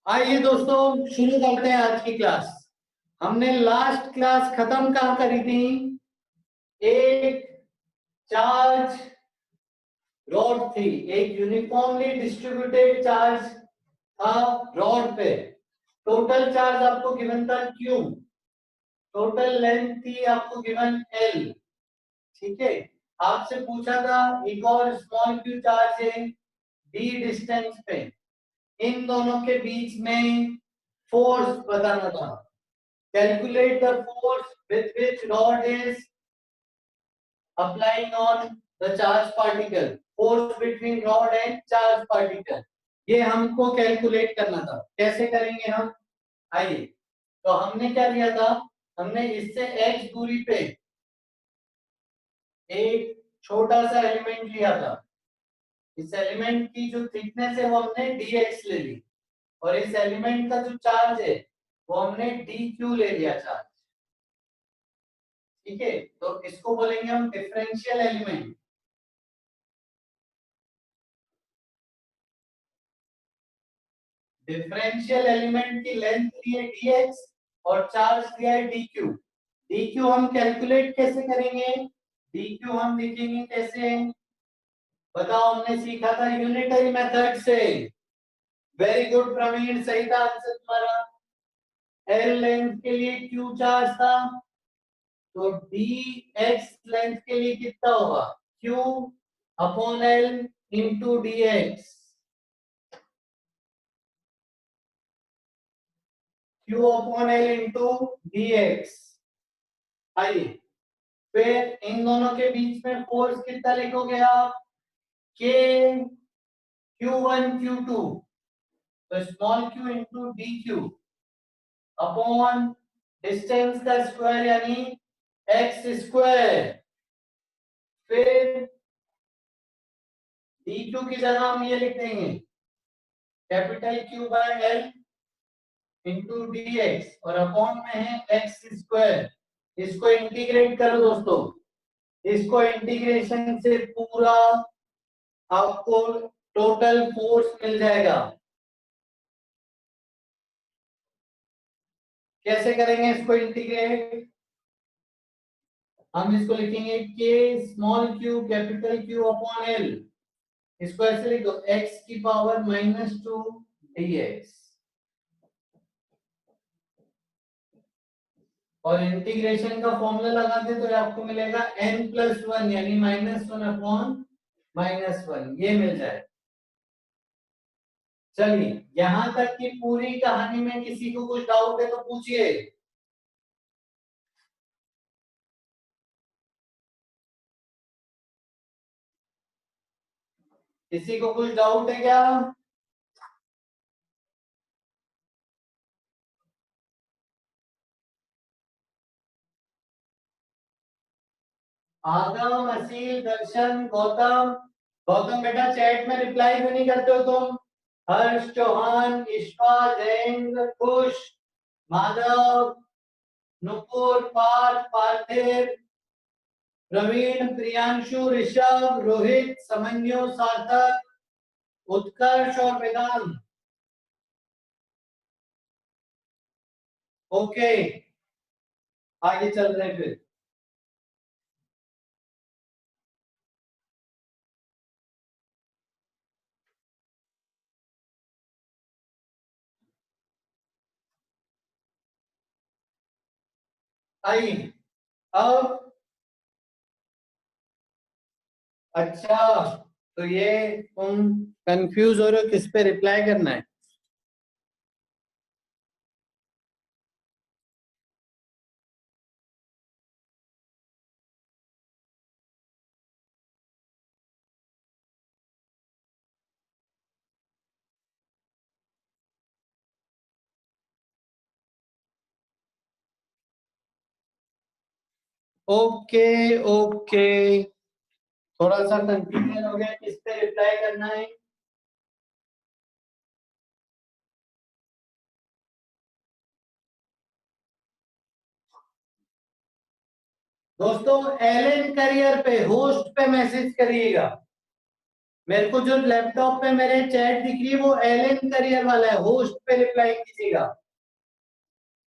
आइए दोस्तों शुरू करते हैं आज की क्लास। हमने लास्ट क्लास खत्म कहाँ करी थी? एक चार्ज रॉड थी, एक यूनिफॉर्मली डिस्ट्रीब्यूटेड चार्ज था रॉड पे। टोटल चार्ज आपको गिवन था क्यू, टोटल लेंथ थी आपको गिवन एल। ठीक है, आपसे पूछा था एक और स्मॉल क्यू चार्ज है डी डिस्टेंस पे, इन दोनों के बीच में फोर्स बताना था। Calculate the force with which rod is applying on the charge particle. Force between rod and charge particle. ये हमको कैलकुलेट करना था। कैसे करेंगे हम? आइए, तो हमने क्या लिया था? हमने इससे x दूरी पे एक छोटा सा एलिमेंट लिया था। इस एलिमेंट की जो थिकनेस है वो हमने dx ले ली, और इस एलिमेंट का जो चार्ज है वो हमने dq ले लिया चार्ज। ठीक है, तो इसको बोलेंगे हम डिफरेंशियल एलिमेंट। डिफरेंशियल एलिमेंट की लेंथ दी है dx और चार्ज दिया है dq। dq हम कैलकुलेट कैसे करेंगे? dq हम लिखेंगे कैसे? बताओ, हमने सीखा था यूनिटरी मेथड से। वेरी गुड प्रवीण, सही था आंसर तुम्हारा। एल लेंथ के लिए q चार्ज था, तो dx लेंथ के लिए कितना होगा? q upon L into dx। q upon L into dx। आइए, फिर इन दोनों के बीच में फोर्स कितना लिखोगे आप? के Q1 Q2, तो small q into D Q upon distance का स्क्वायर यानी एक्स स्क्वायर। फिर डी क्यू की जगह हम ये लिख देंगे capital Q by L into D x, और अपॉन में है एक्स स्क्वायर। इसको इंटीग्रेट करो दोस्तों, इसको इंटीग्रेशन से पूरा आपको टोटल फोर्स मिल जाएगा। कैसे करेंगे इसको इंटीग्रेट? हम इसको लिखेंगे के small q capital Q upon L. इसको ऐसे लिख दो x की पावर -2 dx, और इंटीग्रेशन का फॉर्मूला लगा दे तो आपको मिलेगा n+1 यानी -1 अपॉन -1, ये मिल जाए। चलिए, यहां तक की पूरी कहानी में किसी को कुछ डाउट है तो पूछिए। किसी को कुछ डाउट है क्या? आगम, असील, दर्शन, गौतम। गौतम बेटा चैट में रिप्लाई क्यों नहीं करते हो तुम? हर्ष, चौहान, ईश्वा, जयेंद्र, खुश, माधव, नुपुर, पार्थ, पार्थिव, प्रवीण, प्रियांशु, ऋषभ, रोहित, समन्यु, सार्थक, उत्कर्ष और वेदांत। ओके, आगे चल रहे हैं फिर। आइए अब, अच्छा, तो ये तुम कंफ्यूज हो रहे हो किस पे रिप्लाई करना है? ओके ओके, थोड़ा सा कंफ्यूजन हो गया किस पे रिप्लाई करना है। दोस्तों एलन करियर पे होस्ट पे मैसेज करिएगा। मेरे को जो लैपटॉप पे मेरे चैट दिख रही है वो एलन करियर वाला है, होस्ट पे रिप्लाई कीजिएगा।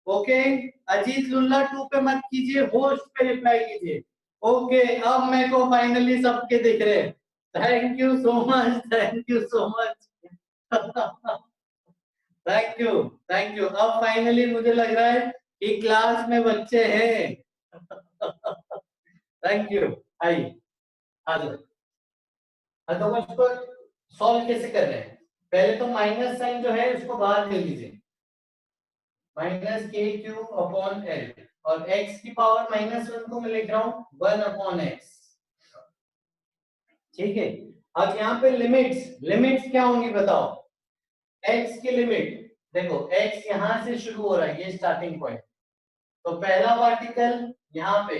ओके, अजीत लुल्ला 2 पे मत कीजिए, होस्ट पे रिप्लाई कीजिए। ओके, अब मेरे को फाइनली सबके दिख रहे हैं। Thank you so much, thank you so much. Thank you, thank you. अब फाइनली मुझे लग रहा है कि क्लास में बच्चे हैं। Thank you. आइए, आ जाओ। हाँ, तो इसको सॉल्व कैसे कर रहे हैं? पहले तो माइनस साइन जो है उसको बाहर ले लीजिए, माइनस के क्यूब अपॉन एल, और x की पावर -1 को मैं लिख रहा हूं 1 अपॉन एक्स। ठीक है, अब यहाँ पे लिमिट्स, लिमिट्स क्या होंगी बताओ? x की लिमिट देखो, x यहां से शुरू हो रहा है, ये स्टार्टिंग पॉइंट, तो पहला पार्टिकल यहाँ पे,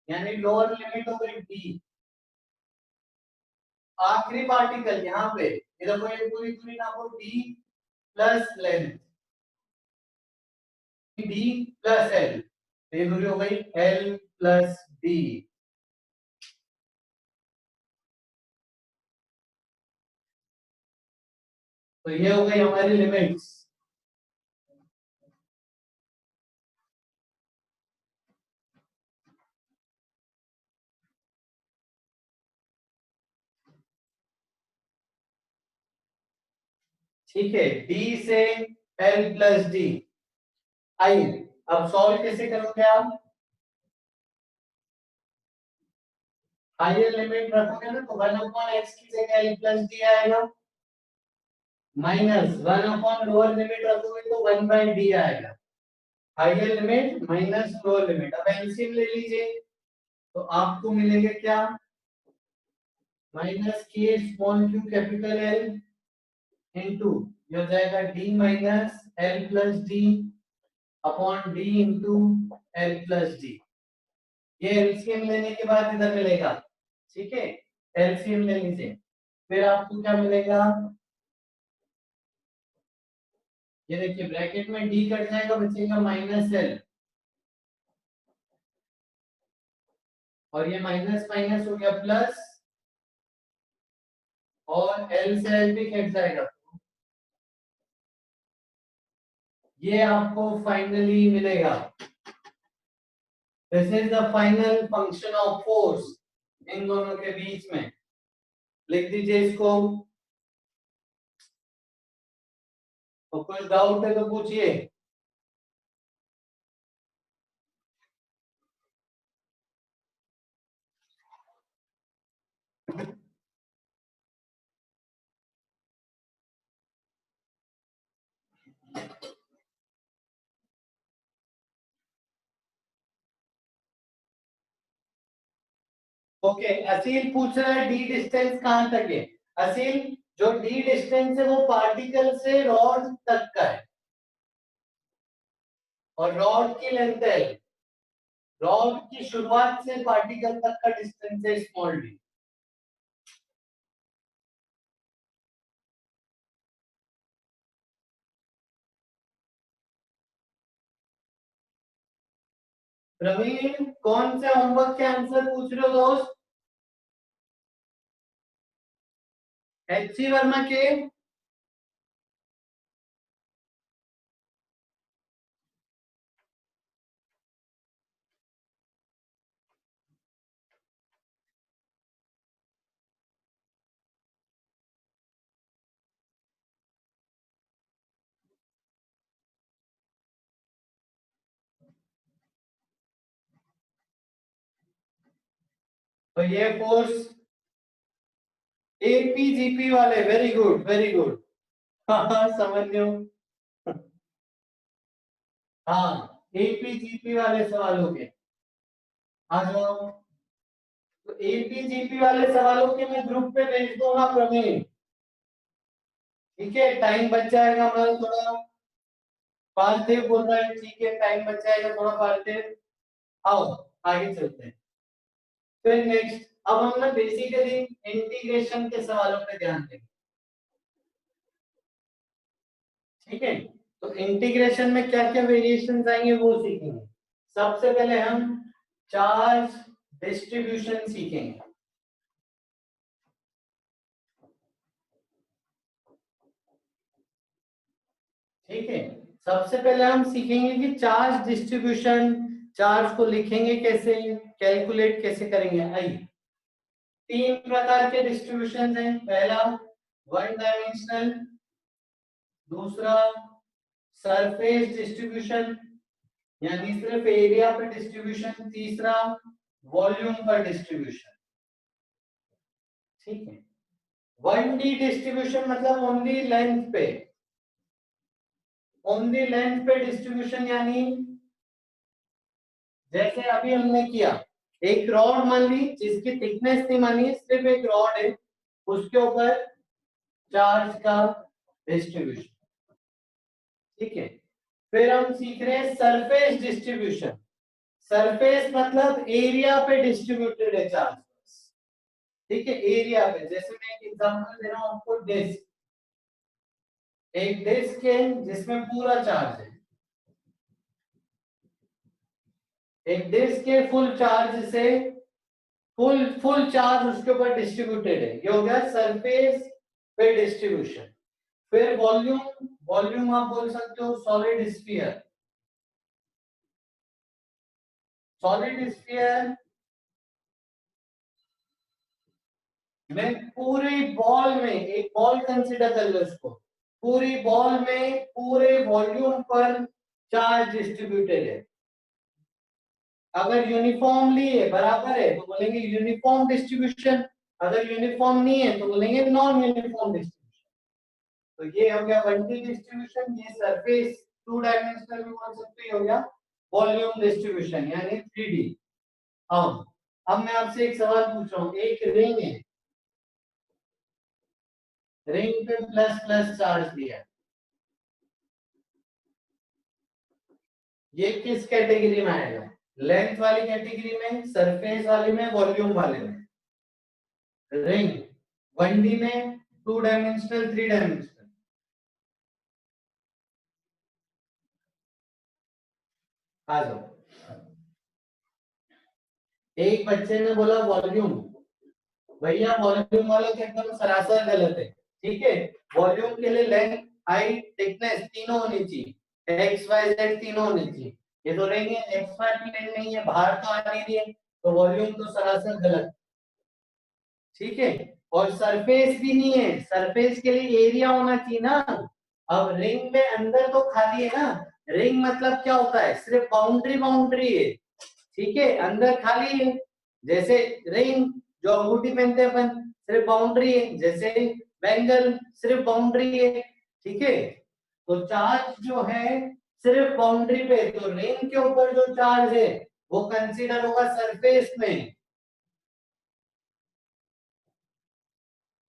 यानी लोअर लिमिट हो गई d, आखिरी पार्टिकल यहाँ पे, ये देखो ये पूरी पूरी नापो, d plus length, d plus l, ये पूरी हो गई l प्लस d। तो ये हो गई हमारी लिमिट्स। ठीक है, d से l प्लस d। आइए, अब सॉल्व कैसे करोगे आप? हायर लिमिट रखोगे ना, तो 1 अपॉन x की जगह l प्लस d आएगा, माइनस 1 अपॉन लोअर लिमिट रखोगे तो 1 बाई d आएगा। Higher limit minus lower limit, अब एलसीएम ले लीजिए, तो आपको मिलेगा क्या? माइनस के small q capital L into, ये हो जाएगा d minus L plus D upon d into L plus D. ये एलसीएम लेने के बाद इधर मिलेगा। ठीक है, एलसीएम ले लीजिए, फिर आपको क्या मिलेगा? ये देखिए ब्रैकेट में d कट जाएगा, बचेगा माइनस एल, और ये माइनस माइनस हो गया प्लस, और एल से एल भी कट जाएगा, ये आपको फाइनली मिलेगा। This is the final function of force in दोनों के बीच में। लिख दीजिए इसको, तो कुछ डाउट है तो पूछिए। ओके, असील पूछ रहा है डी डिस्टेंस कहां तक है? असील, जो डी डिस्टेंस है वो पार्टिकल से रॉड तक का है, और रॉड की लेंथ है, रॉड की शुरुआत से पार्टिकल तक का डिस्टेंस है स्मॉल डी। प्रवीण, कौन से होमवर्क के आंसर पूछ रहे हो दोस्त? एचसी वर्मा के? तो ये फोर्स एपीजीपी वाले, वेरी गुड वेरी गुड। हाँ हाँ, समझ लो। हाँ, एपीजीपी वाले सवालों के आ जाओ। तो एपीजीपी वाले सवालों के मैं ग्रुप पे भेज दूंगा प्रवीण। ठीक है, टाइम बच जाएगा हमारा थोड़ा। पार्थिव बोल रहा है, ठीक है टाइम बच जाएगा थोड़ा पार्थिव। आओ आगे चलते हैं। फिर नेक्स्ट, अब हम ना बेसिकली इंटीग्रेशन के सवालों पे ध्यान देंगे। ठीक है, तो इंटीग्रेशन में क्या क्या वेरिएशंस आएंगे वो सीखेंगे। सबसे पहले हम चार्ज डिस्ट्रीब्यूशन सीखेंगे। ठीक है, सबसे पहले हम सीखेंगे कि चार्ज डिस्ट्रीब्यूशन, चार्ज को लिखेंगे कैसे, कैलकुलेट कैसे करेंगे। आइए, तीन प्रकार के डिस्ट्रीब्यूशन हैं। पहला वन डायमेंशनल, दूसरा सरफेस डिस्ट्रीब्यूशन यानी सिर्फ एरिया पर डिस्ट्रीब्यूशन, तीसरा वॉल्यूम पर डिस्ट्रीब्यूशन। ठीक है, 1D डिस्ट्रीब्यूशन मतलब ओनली लेंथ पे, ओनली लेंथ पे डिस्ट्रीब्यूशन, यानी जैसे अभी हमने किया, एक रॉड मान ली जिसकी थिकनेस नहीं मानी, सिर्फ एक रॉड है, उसके ऊपर चार्ज का डिस्ट्रीब्यूशन। ठीक है, फिर हम सीख रहे हैं सरफेस डिस्ट्रीब्यूशन। सरफेस मतलब एरिया पे डिस्ट्रीब्यूटेड है चार्ज। ठीक है, एरिया पे, जैसे मैं एक एग्जांपल दे रहा हूं आपको, डिस्क, एक डिस्क है जिसमें पूरा चार्ज है, एक डिस्क के फुल चार्ज से फुल फुल चार्ज उसके ऊपर डिस्ट्रीब्यूटेड है, ये हो गया सरफेस पे डिस्ट्रीब्यूशन। फिर वॉल्यूम, वॉल्यूम आप बोल सकते हो सॉलिड स्फीयर। सॉलिड स्फीयर में पूरी बॉल में, एक बॉल कंसीडर कर लो इसको, पूरी बॉल में पूरे वॉल्यूम पर चार्ज डिस्ट्रीब्यूटेड है। अगर यूनिफॉर्मली है, बराबर है, तो बोलेंगे यूनिफॉर्म डिस्ट्रीब्यूशन, अगर यूनिफॉर्म नहीं है तो बोलेंगे नॉन यूनिफॉर्म डिस्ट्रीब्यूशन। तो ये हो गया 1D डिस्ट्रीब्यूशन, ये सरफेस टू डायमेंशनल भी बोल सकते हो गया, वॉल्यूम डिस्ट्रीब्यूशन यानी 3D। अब मैं आपसे एक सवाल पूछ रहा हूँ, एक रिंग है, रिंग पे प्लस प्लस चार्ज दिया है, ये किस कैटेगरी में आएगा? लेंथ वाली कैटेगरी में, सरफेस वाले में, वॉल्यूम वाले में? रिंग 1D में, टू डायमेंशनल, थ्री डायमेंशनल? आ जाओ। एक बच्चे ने बोला वॉल्यूम, भैया वॉल्यूम वाला तो एकदम सरासर गलत है। ठीक है, वॉल्यूम के लिए लेंथ, हाइट, थिकनेस तीनों होनी चाहिए, एक्स वाई जेड तीनों होनी चाहिए। ये तो रहेंगे एक्स वाई प्लेन नहीं है, बाहर तो आ नहीं रही है, तो वॉल्यूम तो सरासर गलत। ठीक है, और सरफेस भी नहीं है, सरफेस के लिए एरिया होना चाहिए ना। अब रिंग में अंदर तो खाली है ना, रिंग मतलब क्या होता है, सिर्फ बाउंड्री बाउंड्री है। ठीक है, अंदर खाली है, जैसे रिंग जो अंगूठी पहनते हैं अपन, सिर्फ बाउंड्री है, जैसे बैंगल सिर्फ बाउंड्री है। ठीक है, तो चार्ज जो है सिर्फ बाउंड्री पे, तो रिंग के ऊपर जो चार्ज है वो कंसीडर होगा सरफेस में,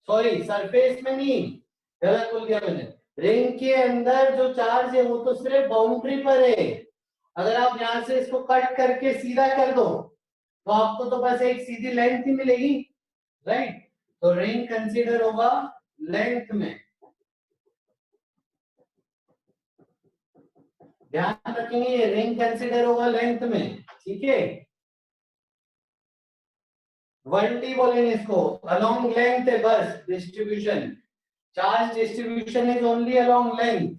सॉरी सरफेस में नहीं, गलत बोल दिया मैंने। रिंग के अंदर जो चार्ज है वो तो सिर्फ बाउंड्री पर है। अगर आप यहां से इसको कट करके सीधा कर दो तो आपको तो बस एक सीधी लेंथ ही मिलेगी, राइट? तो रिंग कंसीडर होगा लेंथ में, ध्यान रखेंगे रिंग कंसीडर होगा लेंथ में। ठीक है, 1D बोलेंगे इसको, अलोंग लेंथ है बस distribution, charge distribution is only along length.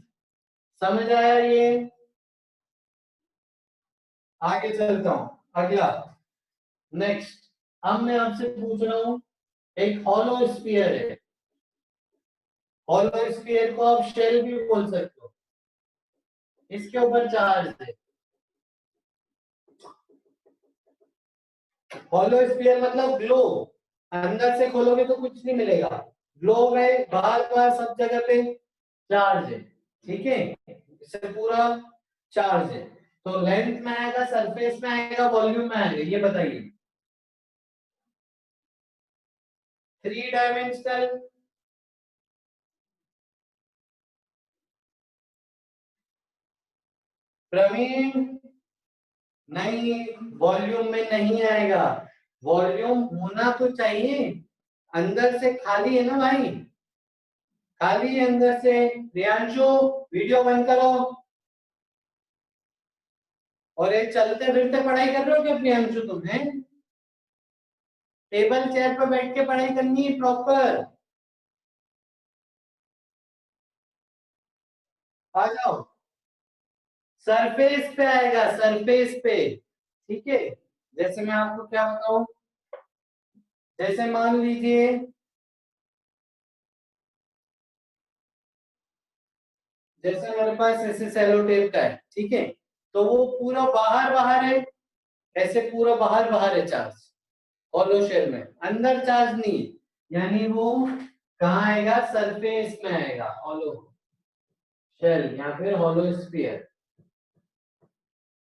समझ आया ये? आगे चलता हूं, अगला, नेक्स्ट। अब मैं आपसे पूछ रहा हूं, एक हॉलो स्फीयर है, हॉलो स्फीयर को आप शेल भी बोल सकते हो, इसके ऊपर चार्ज है। हॉलो स्फीयर मतलब ग्लोब, अंदर से खोलोगे तो कुछ नहीं मिलेगा, ग्लोब है, बाहर बाहर सब जगह पे चार्ज है। ठीक है, इससे पूरा चार्ज है, तो लेंथ में आएगा, सरफेस में आएगा, वॉल्यूम में आएगा, ये बताइए। थ्री डायमेंशनल, प्रवीण, नहीं, वॉल्यूम में नहीं आएगा, वॉल्यूम होना तो चाहिए, अंदर से खाली है ना भाई, खाली है अंदर से। प्रियांशु, वीडियो बंद करो। और ये चलते फिरते पढ़ाई कर रहे हो क्या प्रियांशु तुम्हें? टेबल चेयर पर बैठ के पढ़ाई करनी है प्रॉपर। आ जाओ, सरफेस पे आएगा, सरफेस पे। ठीक है, जैसे मैं आपको क्या बताऊं, जैसे मान लीजिए जैसे मेरे पास ऐसे सेलो टेप का है, ठीक है, तो वो पूरा बाहर बाहर है, ऐसे पूरा बाहर बाहर है चार्ज, हॉलो शेल में, अंदर चार्ज नहीं है, यानी वो कहाँ आएगा, सरफेस में आएगा, हॉलो शेल या फिर हॉलो स्फीयर।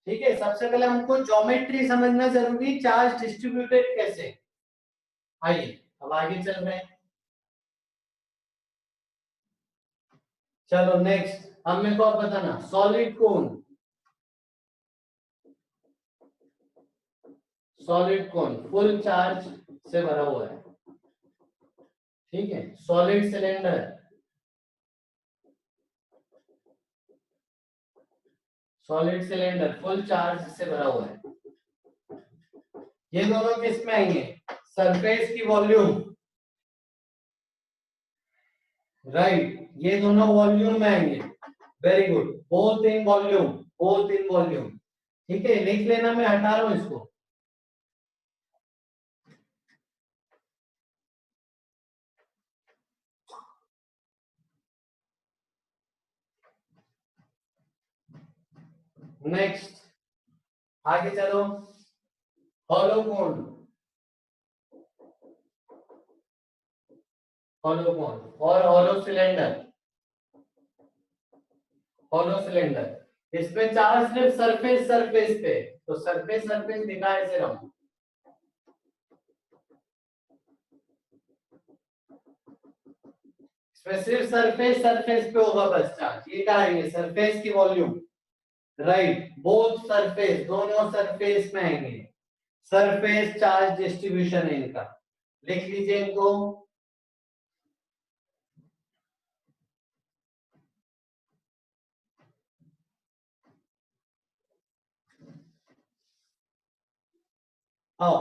ठीक है, सबसे पहले हमको ज्योमेट्री समझना जरूरी, चार्ज डिस्ट्रीब्यूटेड कैसे। आइए अब आगे चल रहे हैं। चलो नेक्स्ट, अब मेरे को आप बताना, सॉलिड कोन, सॉलिड कोन फुल चार्ज से भरा हुआ है, ठीक है। Solid cylinder, solid cylinder full charge से भरा हुआ है। ये दोनों किस में आएंगे, सरफेस की वॉल्यूम, राइट, ये दोनों वॉल्यूम में आएंगे। Very good, both in volume, both in volume. ठीक है, लिख लेना, मैं हटा रहा हूं इसको। नेक्स्ट आगे चलो, हॉलो कोन, हॉलो कोन और हॉलो सिलेंडर, हॉलो सिलेंडर, इसमें चार्ज सिर्फ सरफेस सरफेस पे, तो सरफेस सरफेस दिखा ऐसे रहा, इसमें सिर्फ सरफेस सरफेस पे होगा बस चार्ज, ये क्या है, सरफेस की वॉल्यूम, राइट, बोथ सरफेस, दोनों सरफेस में आएंगे, सरफेस चार्ज डिस्ट्रीब्यूशन है इनका, लिख लीजिए इनको। आओ,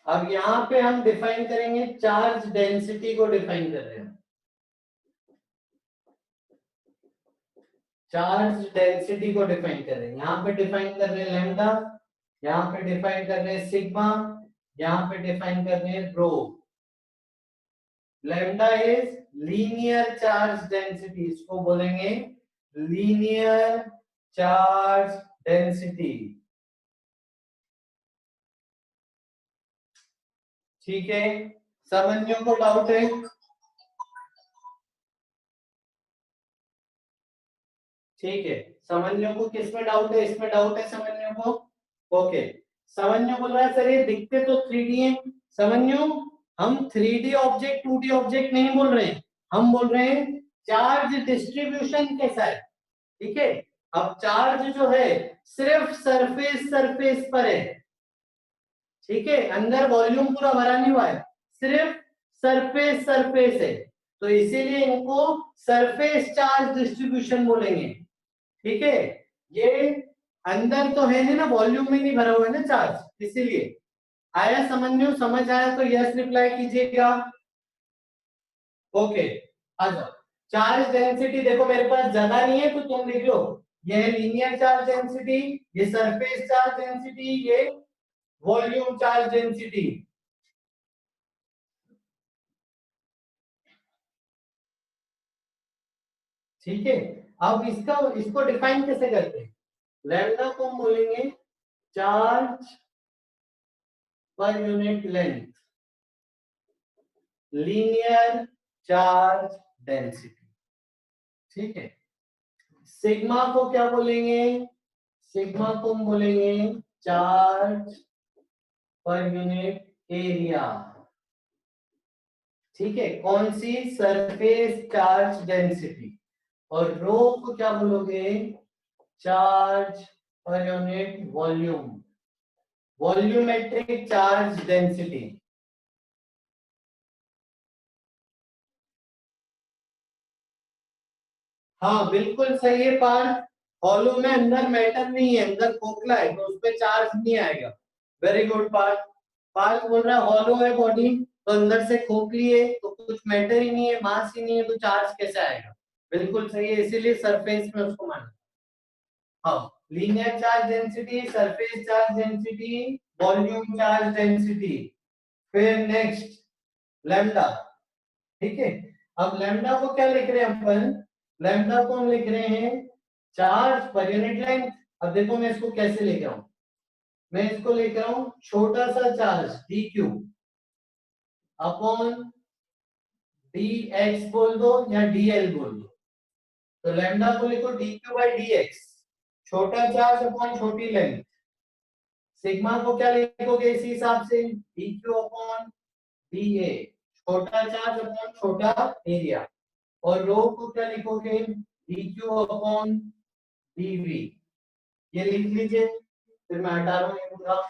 अब यहाँ पे हम डिफाइन करेंगे, चार्ज डेंसिटी को डिफाइन कर रहे हैं, चार्ज डेंसिटी को डिफाइन कर रहे हैं, यहाँ पे डिफाइन कर रहे हैं लैम्डा, यहाँ पे डिफाइन कर रहे हैं सिग्मा, यहाँ पे डिफाइन कर रहे हैं rho. Lambda is linear charge density, इसको बोलेंगे लीनियर चार्ज डेंसिटी। ठीक है, समझने को डाउट है, ठीक है, समझने को किसमें डाउट है, इसमें डाउट है समझने को, ओके। समझने बोल रहा है सर ये दिखते तो 3D है, समझने, हम 3D ऑब्जेक्ट 2D ऑब्जेक्ट नहीं बोल रहे हैं, हम बोल रहे हैं चार्ज डिस्ट्रीब्यूशन कैसा है। ठीक है, अब चार्ज जो है सिर्फ सरफेस सरफेस पर है, ठीक है, अंदर वॉल्यूम पूरा भरा नहीं हुआ है, सिर्फ सरफेस सरफेस है, तो इसीलिए इनको सरफेस चार्ज डिस्ट्रीब्यूशन बोलेंगे। ठीक है, ये अंदर तो है नहीं ना, वॉल्यूम में नहीं भरा हुआ है ना चार्ज, इसीलिए। आया समझ में, समझ आया तो यस रिप्लाई कीजिएगा, ओके। आ जाओ, चार्ज डेंसिटी देखो मेरे पास जगह नहीं है तो तुम लिख लो, ये है लीनियर चार्ज डेंसिटी, ये सरफेस चार्ज डेंसिटी, ये वॉल्यूम चार्ज डेंसिटी। ठीक है, अब इसको डिफाइन कैसे करते हैं, लैम्डा को हम बोलेंगे charge per unit length, linear charge density. ठीक है, सिग्मा को क्या बोलेंगे, सिग्मा को हम बोलेंगे चार्ज पर यूनिट एरिया। ठीक है, कौन सी, सरफेस चार्ज डेंसिटी। और रो को क्या बोलोगे, charge per unit volume, volumetric charge density. हाँ बिल्कुल सही है पार्थ, हॉलो में अंदर मैटर नहीं है, अंदर खोखला है तो उसपे चार्ज नहीं आएगा। वेरी गुड पार्थ, पार्थ बोल रहा है हॉलो है बॉडी तो अंदर से खोखली है तो कुछ मैटर ही नहीं है, मास ही नहीं है, तो चार्ज कैसे आएगा। बिल्कुल सही है, इसीलिए सरफेस में उसको माना। हाँ, linear charge density, surface charge density, volume charge density. फिर नेक्स्ट लैम्डा। ठीक है, अब लैम्डा को क्या लिख रहे हैं अपन? लैम्डा को हम लिख रहे हैं चार्ज पर यूनिट लेंथ। अब देखो मैं इसको कैसे लिख रहा हूं, मैं इसको लिख रहा हूं छोटा सा चार्ज dq अपॉन dx बोल दो या dl बोल दो। तो लैम्डा को लिखो dq बाई dx, छोटा चार्ज अपॉन छोटी लेंथ। सिग्मा को क्या लिखोगे इसी हिसाब से, dq अपॉन dA, छोटा चार्ज अपॉन छोटा एरिया। और रो को क्या लिखोगे, dq अपॉन dV। ये लिख लीजिए, फिर मैं हटा रहा हूं ये पूरा।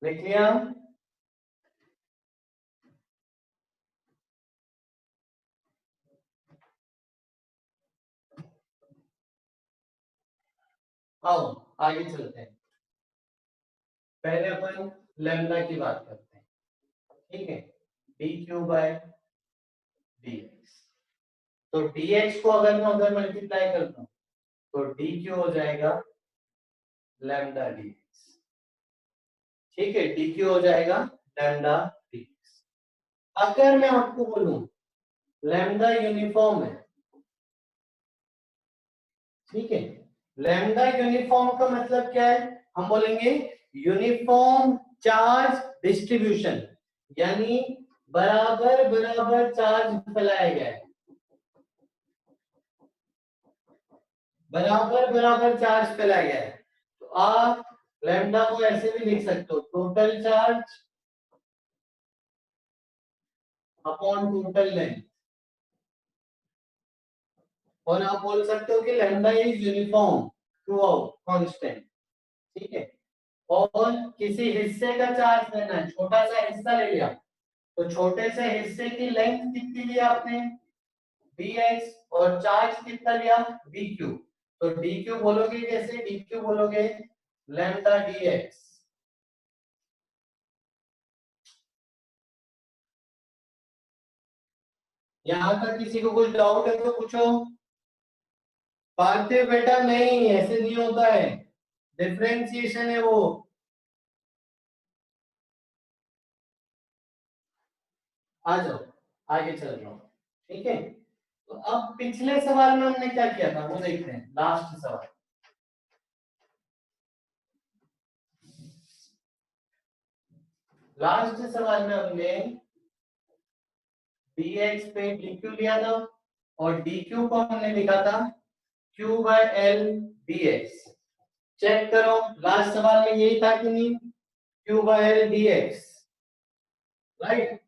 लिख लिया? आओ आगे चलते हैं। पहले अपन लैम्डा की बात करते हैं। ठीक है, dq बाय dx। तो dx को अगर मैं उधर मल्टीप्लाई करता हूं तो dq हो जाएगा लैम्डा dx। ठीक है, dq हो जाएगा लैम्डा dx। अगर मैं आपको बोलूं लैम्डा यूनिफॉर्म है, ठीक है, लैम्डा यूनिफॉर्म का मतलब क्या है? हम बोलेंगे यूनिफॉर्म चार्ज डिस्ट्रीब्यूशन, यानी बराबर बराबर चार्ज फैलाया गया है, बराबर बराबर चार्ज फैलाया गया है। तो आप लैम्डा को ऐसे भी लिख सकते हो, total charge upon total length. और आप बोल सकते हो कि lambda is uniform through out constant. ठीक है, और किसी हिस्से का चार्ज लेना है, छोटा सा हिस्सा ले लिया, तो छोटे से हिस्से की लेंथ कितनी ली आपने, dx, और चार्ज कितना लिया, dq। तो dq बोलोगे कैसे, dq बोलोगे लैम्डा dx। यहां तक किसी को कुछ डाउट है तो पूछो। पार्थिव बेटा नहीं, ऐसे नहीं होता है, डिफरेंशिएशन है वो। आ जाओ, आगे चल रहा हूं। ठीक है, तो अब पिछले सवाल में हमने क्या किया था वो देखते हैं, लास्ट सवाल। लास्ट सवाल में हमने dx पे dq लिया था, और dq को हमने लिखा था q by l dx। Check करो, लास्ट सवाल में यही था कि नहीं, q by l dx, right?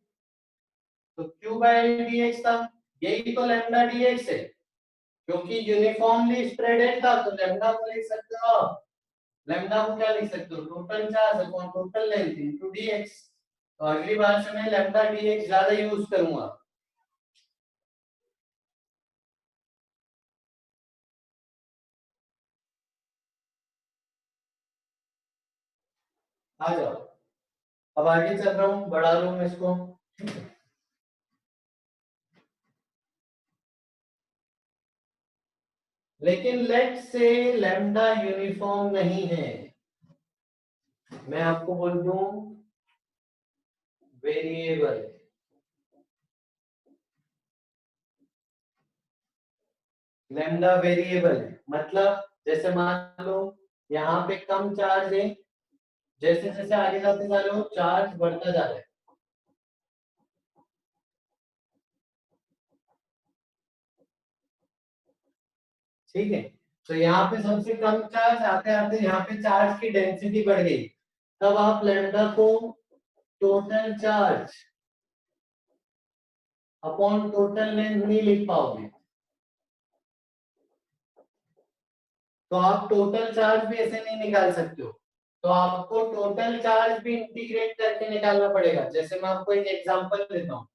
तो q बाय l dx था, यही तो लैम्डा dx है, क्योंकि यूनिफॉर्मली स्प्रेडेड था। तो लैम्डा को लिख सकते हो, लैम्डा को क्या लिख सकते हो, total charge upon total length into dx। तो अगली बार से मैं लैम्डा dx ज्यादा यूज करूंगा। आ जाओ, अब आगे चल रहा हूँ, बढ़ा रहा हूँ इसको। लेकिन लेट से लैम्डा यूनिफॉर्म नहीं है, मैं आपको बोल दूं वेरिएबल। लैम्डा वेरिएबल है, मतलब जैसे मान लो यहाँ पे कम चार्ज है, जैसे जैसे आगे जाते जा रहे हो चार्ज बढ़ता जा रहा है। ठीक है, तो यहाँ पे सबसे कम चार्ज आते आते यहाँ पे चार्ज की डेंसिटी बढ़ गई, तब आप लैम्डा को total charge upon total length नहीं लिख पाओगे। तो आप टोटल चार्ज भी ऐसे नहीं निकाल सकते हो, तो आपको टोटल चार्ज भी इंटीग्रेट करके निकालना पड़ेगा। जैसे मैं आपको एक एग्जांपल देता हूँ,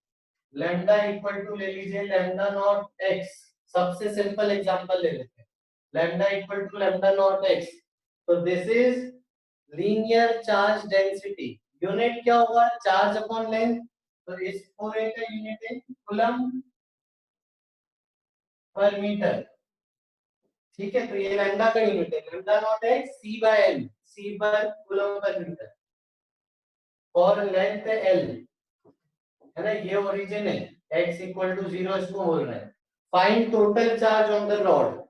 लैम्डा इक्वल टू ले लीजिए लैम्डा नॉट एक्स, सबसे सिंपल एग्जांपल ले लेते हैं, lambda equal to lambda nought x. तो this is linear charge density, unit क्या होगा, चार्ज अपॉन लेंथ, तो इस पूरे का यूनिट है कूलम्ब पर मीटर। ठीक है, तो ये लैम्डा का यूनिट है, lambda nought x C by L, C per coulomb पर मीटर, और लेंथ है एल, है ना, ये ओरिजिन है, x इक्वल टू 0 इसको बोल रहे हैं। Find total charge on the rod,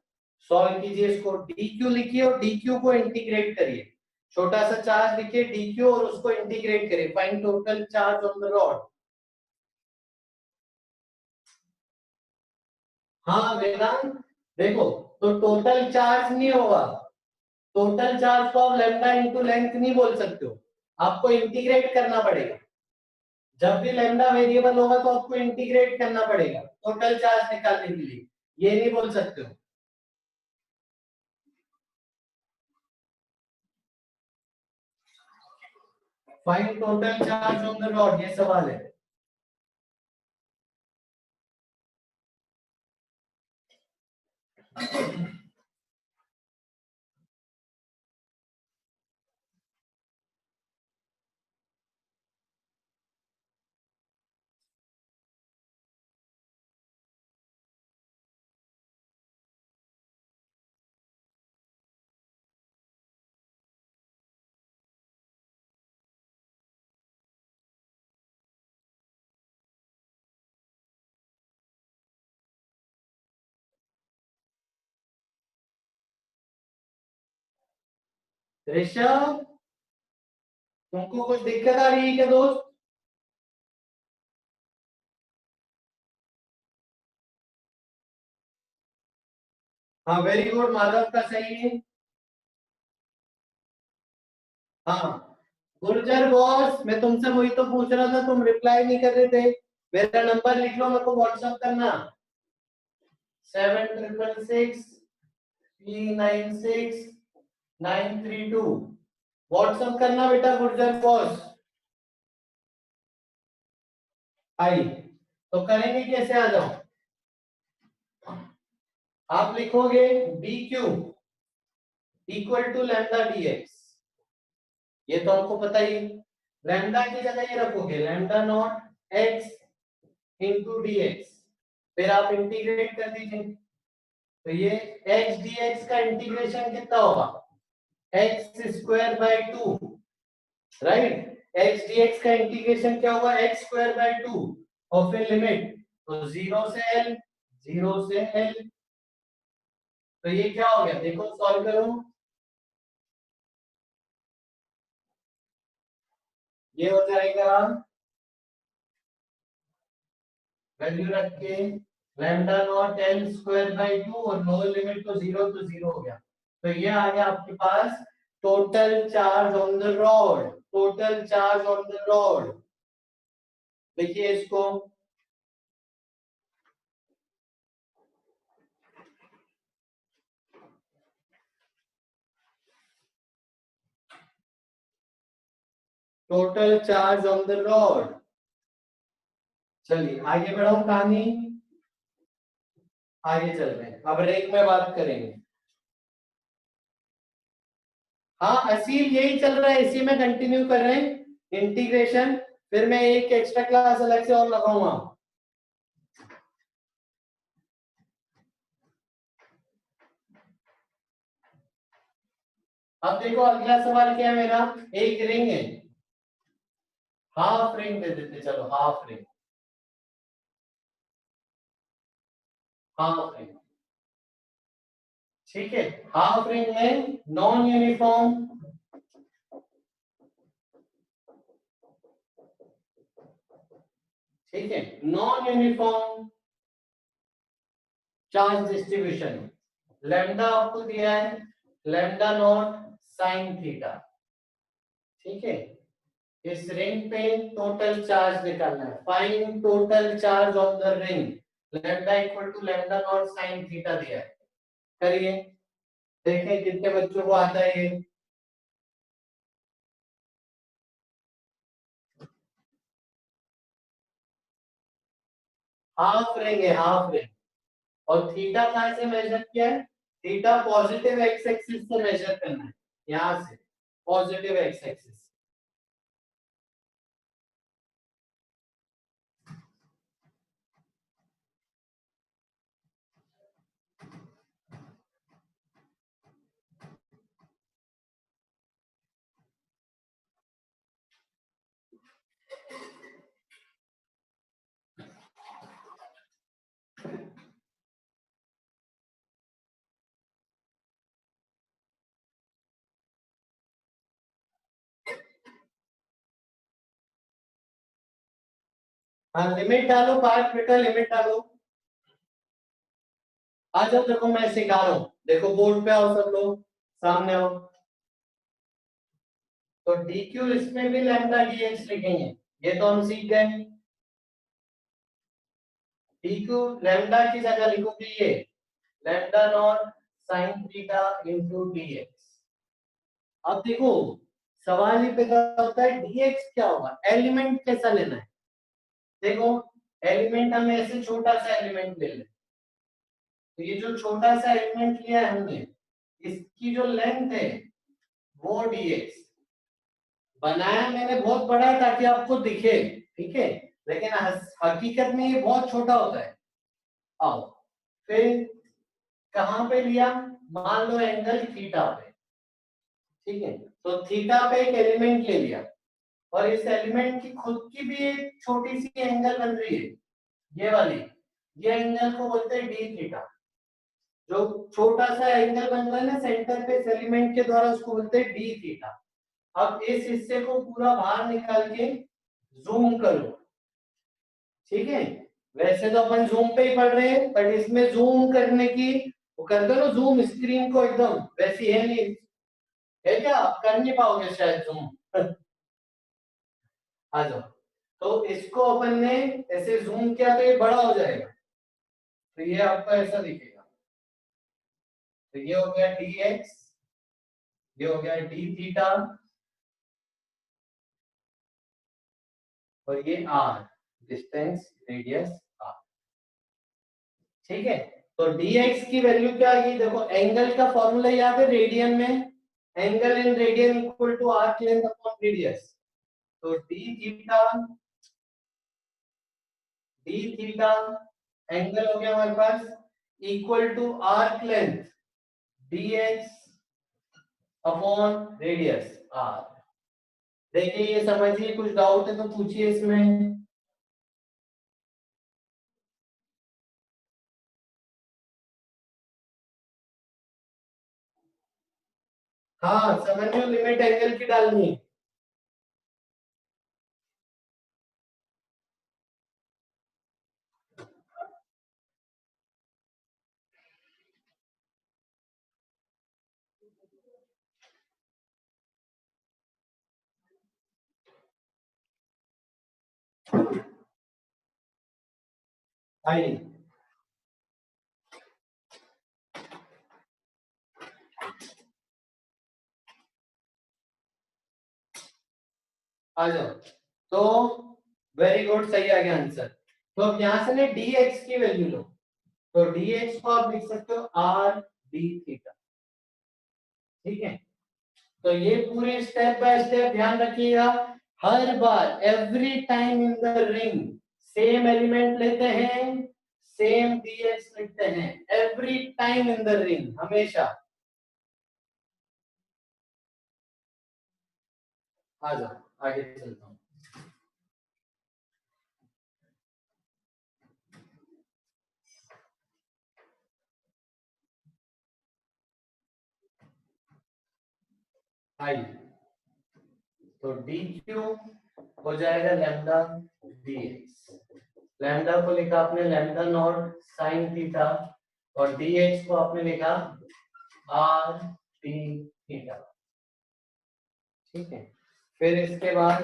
solve कीजिए इसको, dq लिखिए और dq को इंटीग्रेट करिए, छोटा सा चार्ज लिखिए dq और उसको इंटीग्रेट करिए, find total charge on the rod. हाँ वेदांत, देखो, तो टोटल चार्ज नहीं होगा, टोटल चार्ज को आप लैम्डा इनटू लेंथ नहीं बोल सकते हो, आपको इंटीग्रेट करना पड़ेगा। जब भी लैम्डा वेरिएबल होगा तो आपको इंटीग्रेट करना पड़ेगा टोटल चार्ज निकालने के लिए, ये नहीं बोल सकते हो। Find total charge on the rod, ये सवाल है। ऋषभ, तुमको कुछ दिक्कत आ रही है क्या दोस्त? हाँ वेरी गुड, माधव का सही है। हाँ गुर्जर बॉस, मैं तुमसे वही तो पूछ रहा था, तुम रिप्लाई नहीं कर रहे थे। मेरा नंबर लिख लो, मेरे को व्हाट्सएप करना, 7666396932, व्हाट्सएप करना बेटा गुर्जर बॉस। आई तो करेंगे कैसे, आ जाओ। आप लिखोगे D Q equal to lambda D X, ये तो हमको पता ही, लैम्डा की जगह ये रखोगे lambda nought x into D x, फिर आप इंटीग्रेट कर दीजिए, तो ये एक्स डी एक्स का इंटीग्रेशन कितना होगा, x square by to, right, x D x का इंटीग्रेशन क्या होगा, एक्स स्क्वायर बाय टू, और फिर लिमिट, तो जीरो से एल, जीरो से एल, तो ये क्या हो गया, देखो सॉल्व करो, ये हो जाएगा वैल्यू रख के lambda nought L square by two, और लोअर लिमिट तो जीरो हो गया, तो ये आ गया आपके पास total charge on the rod, total charge on the rod. देखिए इसको, total charge on the rod. चलिए आगे बढ़ाऊं कहानी, आगे चल रहे हैं, अब रेक में बात करेंगे। हाँ असील यही चल रहा है, इसी में कंटिन्यू कर रहे हैं इंटीग्रेशन, फिर मैं एक एक्स्ट्रा क्लास अलग से और लगाऊंगा। अब देखो अगला सवाल क्या है मेरा, एक रिंग है, हाफ रिंग दे देते, चलो हाफ रिंग, हाफ रिंग, ठीक है, हाफ रिंग में नॉन यूनिफॉर्म, ठीक है, non uniform charge distribution, lambda आपको दिया है लैम्डा नॉट साइन थीटा, ठीक है, इस रिंग पे टोटल चार्ज निकालना है, find total charge of the ring, lambda equal to lambda nought sine theta दिया है, करिए। देखें कितने बच्चों को आता है ये। हाफ रेंज है, हाफ रेंज। और थीटा कहां से मेजर किया है? थीटा पॉजिटिव एक्स एक्सिस से मेजर करना है, यहां से पॉजिटिव एक्स एक्सिस। हाँ लिमिट डालो, पार्ट बेटा लिमिट डालो। आ जाओ, देखो मैं सिखा रहा हूँ, देखो बोर्ड पे आओ सब लोग, सामने आओ। तो डी क्यू इसमें भी लैम्डा डी एक्स लिखेंगे, ये तो हम सीख गए। डी क्यू लैम्डा की जगह लिखोगे ये lambda nought sine theta into D x. अब देखो सवाल ये पैदा होता है डीएक्स क्या होगा, एलिमेंट कैसा लेना है। देखो एलिमेंट हम ऐसे छोटा सा एलिमेंट ले लें, तो ये जो छोटा सा एलिमेंट लिया है हमने, इसकी जो लेंथ है वो डीएक्स। बनाया मैंने बहुत बड़ा ताकि आपको दिखे, ठीक है, लेकिन हकीकत में ये बहुत छोटा होता है। आओ फिर कहां पे लिया, मान लो एंगल थीटा पे, ठीक है, तो थीटा पे एक एलिमेंट ले लिया, और इस एलिमेंट की खुद की भी एक छोटी सी एंगल बन रही है, ये वाली, ये एंगल को बोलते हैं डी थीटा। जो छोटा सा एंगल बन रहा है ना सेंटर पे इस एलिमेंट के द्वारा, उसको बोलते हैं डी थीटा। अब इस हिस्से को पूरा बाहर निकाल के जूम करो, ठीक है। वैसे तो अपन जूम पे ही पढ़ रहे हैं, बट इसमें जूम करने की, वो कर दो ना जूम स्क्रीन को, एकदम वैसी है नहीं, है क्या, आप कर नहीं पाओगे शायद जूम। आ जाओ। तो इसको अपन ने ऐसे जूम किया तो ये बड़ा हो जाएगा, तो ये आपको ऐसा दिखेगा। तो ये हो गया डी एक्स, ये हो गया डी थीटा, और ये आर, डिस्टेंस रेडियस आर, ठीक है। तो dx की वैल्यू क्या आ गई, देखो एंगल का फॉर्मूला याद है रेडियन में, angle in radian equal to arc length upon radius. तो डी थीटा एंगल हो गया हमारे पास equal to arc length dx upon radius r. देखिए ये समझिए, कुछ डाउट है तो पूछिए इसमें। हाँ समझ लो, लिमिट एंगल की डालनी है। आई आ जाओ। तो वेरी गुड, सही आ गया आंसर। तो अब यहां से ना dx की वैल्यू लो, तो dx को आप लिख सकते हो r d थीटा, ठीक है। तो ये पूरे स्टेप बाय स्टेप ध्यान रखिएगा, हर बार every time in the ring same element लेते हैं, सेम dx लिखते हैं, every time in the ring, हमेशा। आ जाओ आगे चलता हूँ। आइए, तो डी क्यू हो जाएगा लैम्डा डी एक्स, लैम्डा को लिखा आपने लैम्डा नॉट साइन थीटा, और डी एक्स को आपने लिखा आर डी थीटा, ठीक है। फिर इसके बाद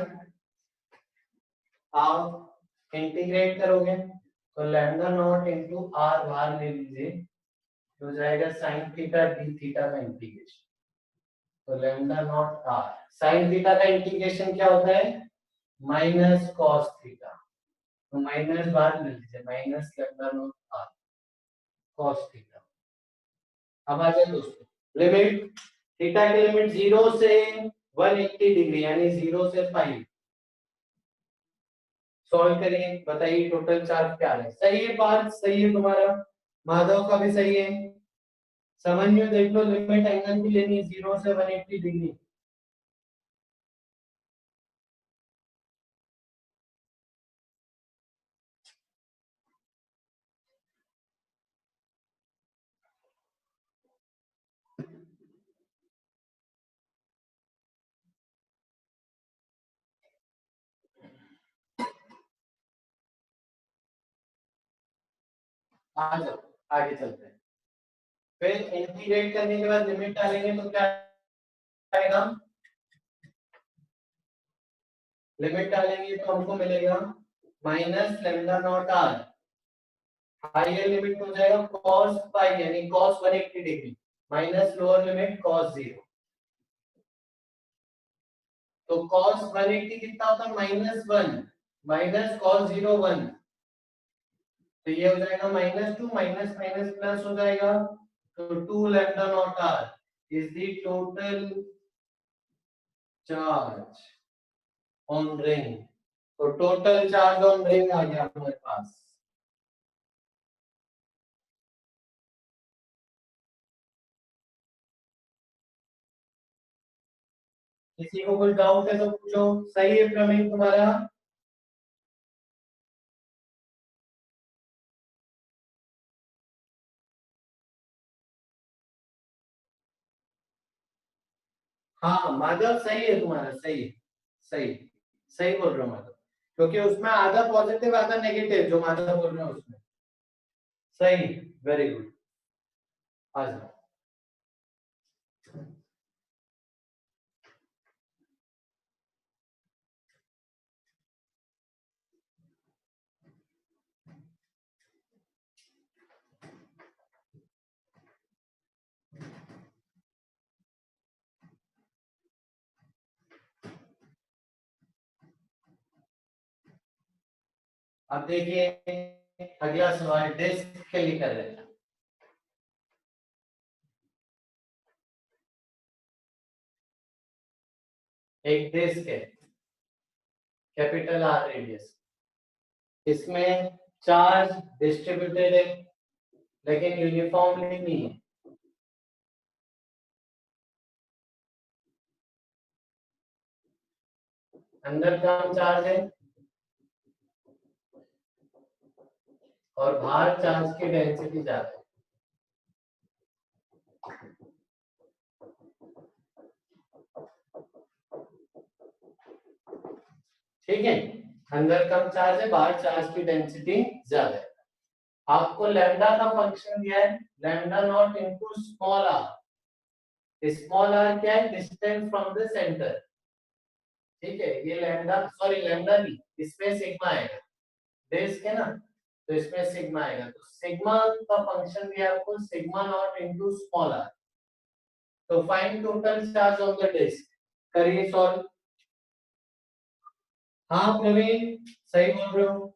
आप इंटीग्रेट करोगे, तो लैम्डा नॉट इंटू आर बाहर ले लीजिए, हो जाएगा साइन थीटा डी थीटा का इंटीग्रेशन। तो lambda nought R, sine theta का इंटीग्रेशन क्या होता है, माइनस कॉस थीटा, तो माइनस बाहर ले लीजिए, minus lambda nought R cos theta. अब आ जाए दोस्तों लिमिट, थीटा की लिमिट 0 से 180 डिग्री यानी 0 से 5। सॉल्व करिए, बताइए टोटल चार्ज क्या है। सही है, पार्थ सही है तुम्हारा, माधव का भी सही है। समझ में देख लो, लिमिट एंगल की लेनी है 0 से 180 डिग्री। आ जाओ आगे चलते हैं। फिर इंटीग्रेट करने के बाद लिमिट डालेंगे तो क्या आएगा, लिमिट डालेंगे तो हमको मिलेगा minus lambda nought R, higher limit हो जाएगा cos पाई यानी cos 180 degree minus lower limit cos 0। तो cos 180 कितना होता है, -1 माइनस cos 0 1, तो ये हो जाएगा -2 माइनस माइनस प्लस हो जाएगा, तो 2 lambda nought R is the total charge on ring. तो टोटल चार्ज ऑन रिंग आ गया हमारे पास। किसी को कोई डाउट है तो पूछो। सही है प्रवीण तुम्हारा। हाँ माधव सही है तुम्हारा, सही है, सही सही बोल रहे हो माधव, क्योंकि उसमें आधा पॉजिटिव आधा नेगेटिव जो माधव बोल रहे हो उसमें। सही, वेरी गुड। आ जाओ। अब देखिए अगला सवाल डिस्क के लिए कर रहे हैं। एक डिस्क है, कैपिटल आर रेडियस, इसमें चार्ज डिस्ट्रीब्यूटेड है लेकिन यूनिफॉर्मली नहीं है। अंदर कम चार्ज है और बाहर चार्ज की डेंसिटी ज्यादा है। ठीक है, अंदर कम चार्ज है, बाहर चार्ज की डेंसिटी ज्यादा है। आपको लैम्डा का फंक्शन दिया है, lambda nought into small R. Small R क्या है, डिस्टेंस फ्रॉम द सेंटर। ठीक है, ये लैम्डा, सॉरी लैम्डा नहीं, इसमें सिग्मा आएगा, डिस्क है ना, तो इसमें सिग्मा आएगा। तो सिग्मा का फंक्शन दिया है आपको, sigma nought into small r. तो find total charge on the disc, करिए सॉल्व। हाँ प्रवीण सही बोल रहे हो।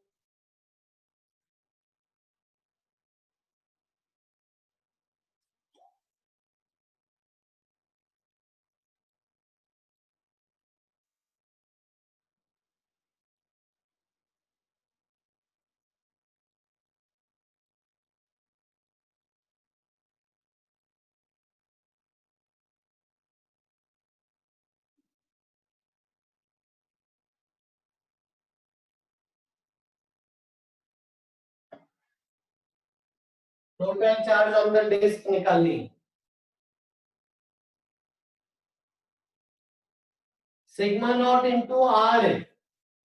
Total charge on the disc निकालनी। सिग्मा नॉट इनटू आर है,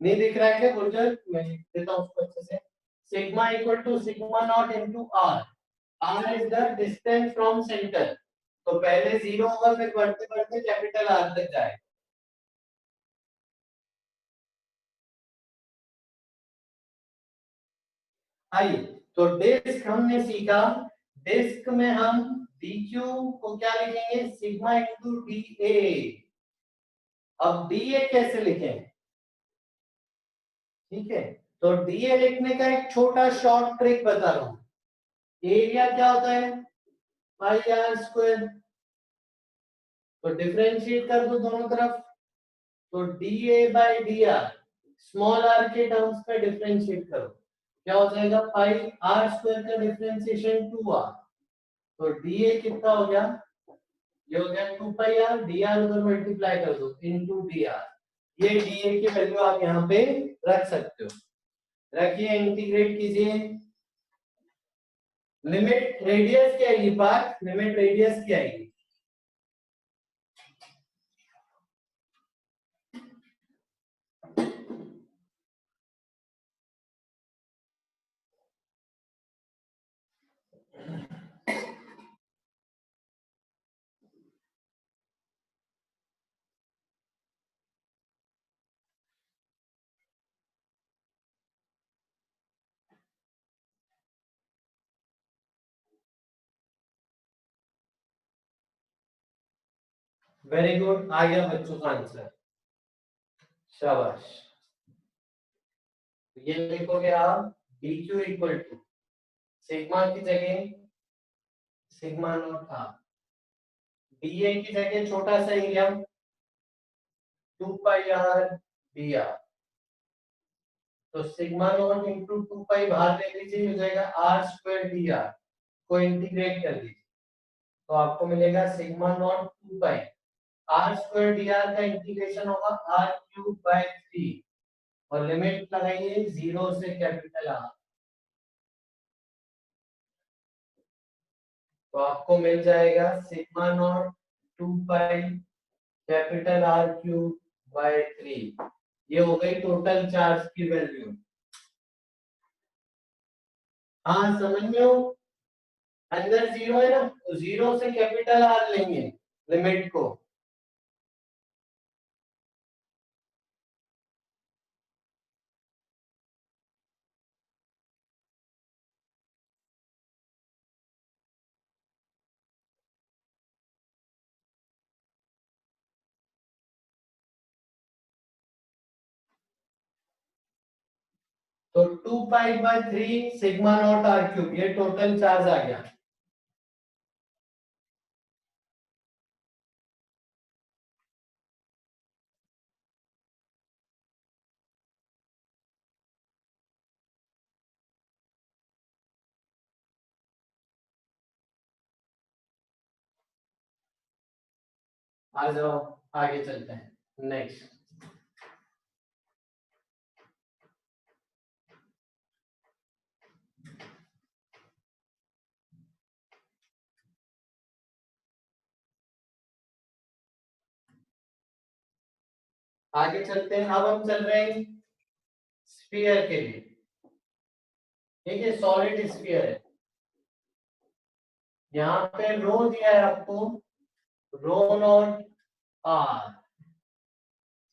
नहीं दिख रहा है क्या गुर्जर, मैं लिख देता हूं उसको अच्छे से। Sigma equal to sigma nought into R, R is the distance from centre. तो पहले 0 होगा फिर बढ़ते बढ़ते कैपिटल आर तक जाएगा। आइए, तो डिस्क हमने सीखा, डिस्क में हम dq को क्या लिखेंगे, सिग्मा इंटू dA। अब dA कैसे लिखें, ठीक है, तो dA लिखने का एक छोटा शॉर्ट ट्रिक बता रहा हूं। एरिया क्या होता है, पाई आर स्क्वायर, तो डिफरेंशिएट कर दो दोनों तरफ, तो dA by dr, small R के टर्म्स पे डिफरेंशिएट करो, क्या हो जाएगा, पाई आर स्क्वायर का डिफरेंशिएशन 2r, तो dA कितना हो गया, ये हो गया 2 पाई आर, dr उधर मल्टीप्लाई कर दो इनटू dr, ये dA की वैल्यू आप यहाँ पे रख सकते हो। रखिए, इंटीग्रेट कीजिए, लिमिट रेडियस क्या आएगी, पाथ लिमिट रेडियस क्या आएगी, वेरी गुड, आ गया बच्चों का आंसर, शाबाश। तो ये लिखोगे आप dq इक्वल टू सिग्मा की जगह सिग्मा नॉट था, dA की जगह छोटा सा एरिया 2 पाई आर dr, तो सिग्मा नॉट इंटू 2 पाई बाहर ले लीजिए, हो जाएगा आर स्क्वायर dr, को इंटीग्रेट कर लीजिए, तो आपको मिलेगा sigma nought 2 pi R square dr का इंटीग्रेशन होगा आर क्यूब बाय 3, और लिमिट लगाइए 0 से कैपिटल आर, तो आपको मिल जाएगा sigma nought 2 pi capital R cube by 3, ये हो गई टोटल चार्ज की वैल्यू। हाँ समझ में हो, अंदर जीरो है ना, तो जीरो से कैपिटल आर लेंगे लिमिट को, तो 2 pi by 3 sigma nought R cube, ये टोटल चार्ज आ गया। आ जाओ, आगे चलते हैं नेक्स्ट। आगे चलते हैं, अब हम चल रहे हैं स्फीयर के लिए, ठीक है, सॉलिड स्फीयर है, यहाँ पे रो दिया है आपको, रो नॉट आर,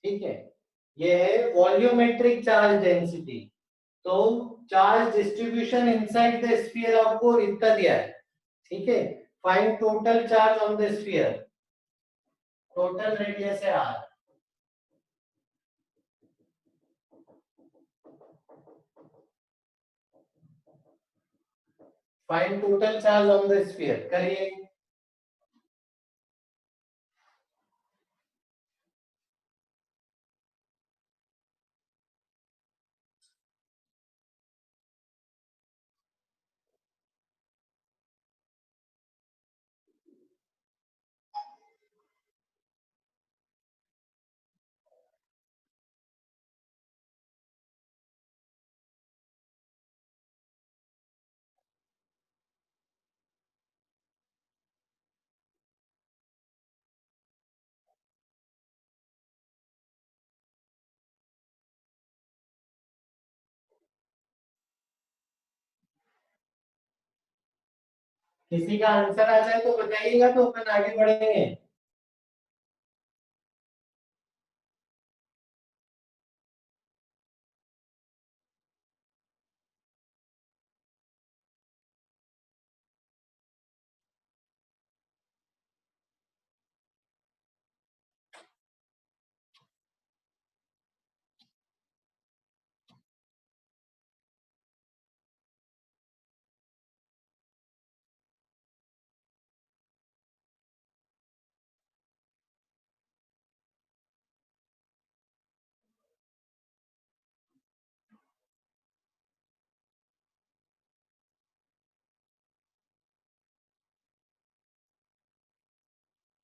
ठीक है, ये है वॉल्यूमेट्रिक चार्ज डेंसिटी, तो charge distribution inside the sphere आपको इतना दिया है, ठीक है, find total charge on the sphere, total radius है r, find total charge on the sphere करिए। किसी का आंसर आ जाए तो बताइएगा, तो अपन आगे बढ़ेंगे।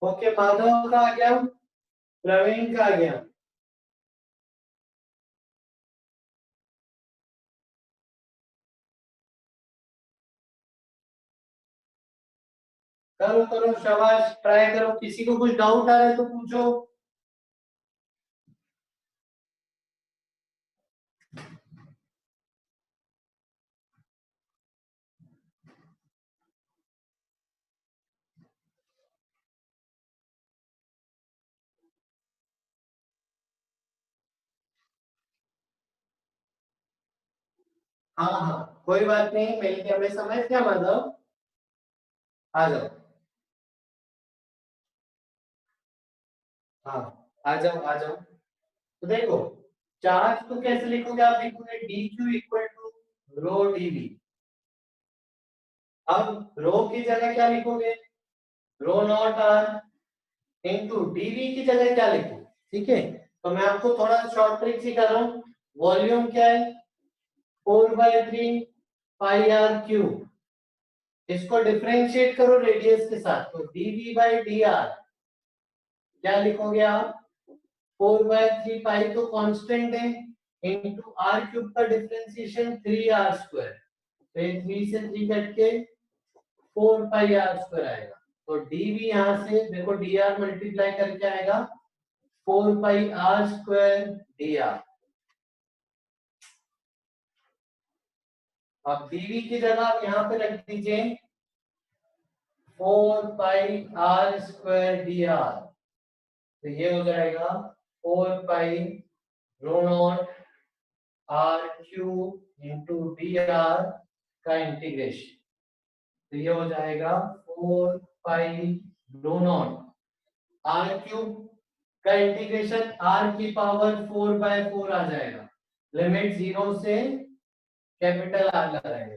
ओके, माधव का आ गया, प्रवीण का आ गया। करो करो, शाबाश, ट्राई करो। किसी को कुछ डाउट आ रहा है तो पूछो। हाँ हाँ, कोई बात नहीं, मिल के हमें समझ गया माधव। आ जाओ। हाँ, आ जाओ आ जाओ। तो देखो, चार्ज तो कैसे लिखोगे, आप लिखोगे D Q equal to rho D V. अब रो की जगह क्या लिखोगे, rho nought R into DV की जगह क्या लिखो। ठीक है, तो मैं आपको थोड़ा शॉर्ट ट्रिक सिखा रहा हूँ। वॉल्यूम क्या है, 4/3 पाई आर क्यूब। इसको डिफरेंशिएट करो रेडियस के साथ, तो डीवी बाई डी आर क्या लिखोगे आप, 4/3 पाई तो कांस्टेंट है, इंटू आर क्यूब का डिफरेंशिएशन 3r²। तो ये 3 से 3 कट के 4πr² आएगा। तो dv यहां से देखो dr मल्टीप्लाई करके आएगा 4πr² dr। अब dv की जगह आप यहाँ पे रख दीजिए 4πr² dr। तो ये हो जाएगा 4π ρ0 r क्यूब इंटू dr का इंटीग्रेशन। तो ये हो जाएगा 4π ρ0 r क्यूब का इंटीग्रेशन r की पावर 4/4 आ जाएगा। लिमिट 0 से कैपिटल आर लगाएंगे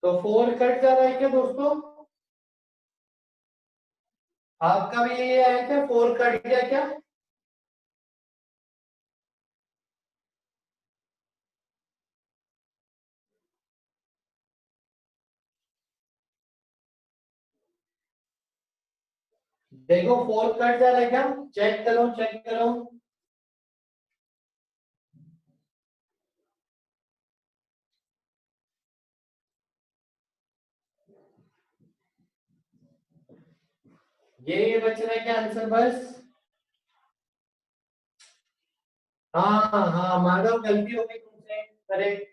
तो 4 कट जा रहा है क्या दोस्तों, आपका भी यही आया क्या, 4 कट गया क्या। देखो 4 कट जा रहा है क्या, चेक करो चेक करो। ये बच रहा है क्या आंसर बस। हाँ हाँ माधव, गलती हो गई तुमसे, करेक्ट।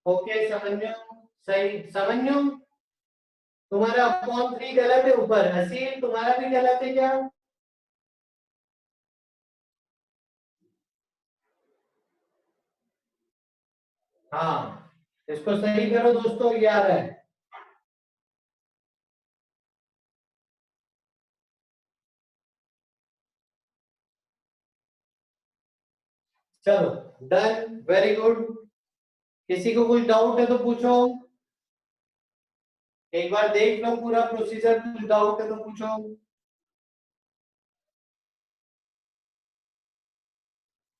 ओके समन्यु, सही समन्यु। तुम्हारा अपॉन 3 गलत है ऊपर, असील तुम्हारा भी गलत है क्या। हाँ, इसको सही करो दोस्तों, ये आ रहा है। चलो, डन, वेरी गुड। किसी को कुछ डाउट है तो पूछो, एक बार देख लो पूरा प्रोसीजर, कुछ डाउट है तो पूछो।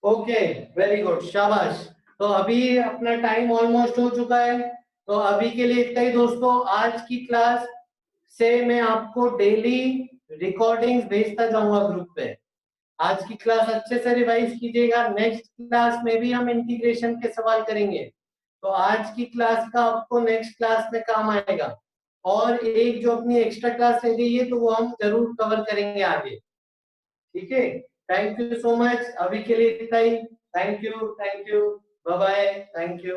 ओके, वेरी गुड, शाबाश। तो अभी अपना टाइम ऑलमोस्ट हो चुका है, तो अभी के लिए इतना ही दोस्तों। आज की क्लास से मैं आपको डेली रिकॉर्डिंग्स भेजता जाऊंगा ग्रुप पे। आज की क्लास अच्छे से रिवाइज कीजिएगा, नेक्स्ट क्लास में भी हम इंटीग्रेशन के सवाल करेंगे। तो आज की क्लास का आपको नेक्स्ट क्लास में काम आएगा। और एक जो अपनी एक्स्ट्रा क्लास रह गई है तो वो हम जरूर कवर करेंगे आगे। ठीक है, थैंक यू सो मच, अभी के लिए इतना ही। Thank you, bye bye, thank you.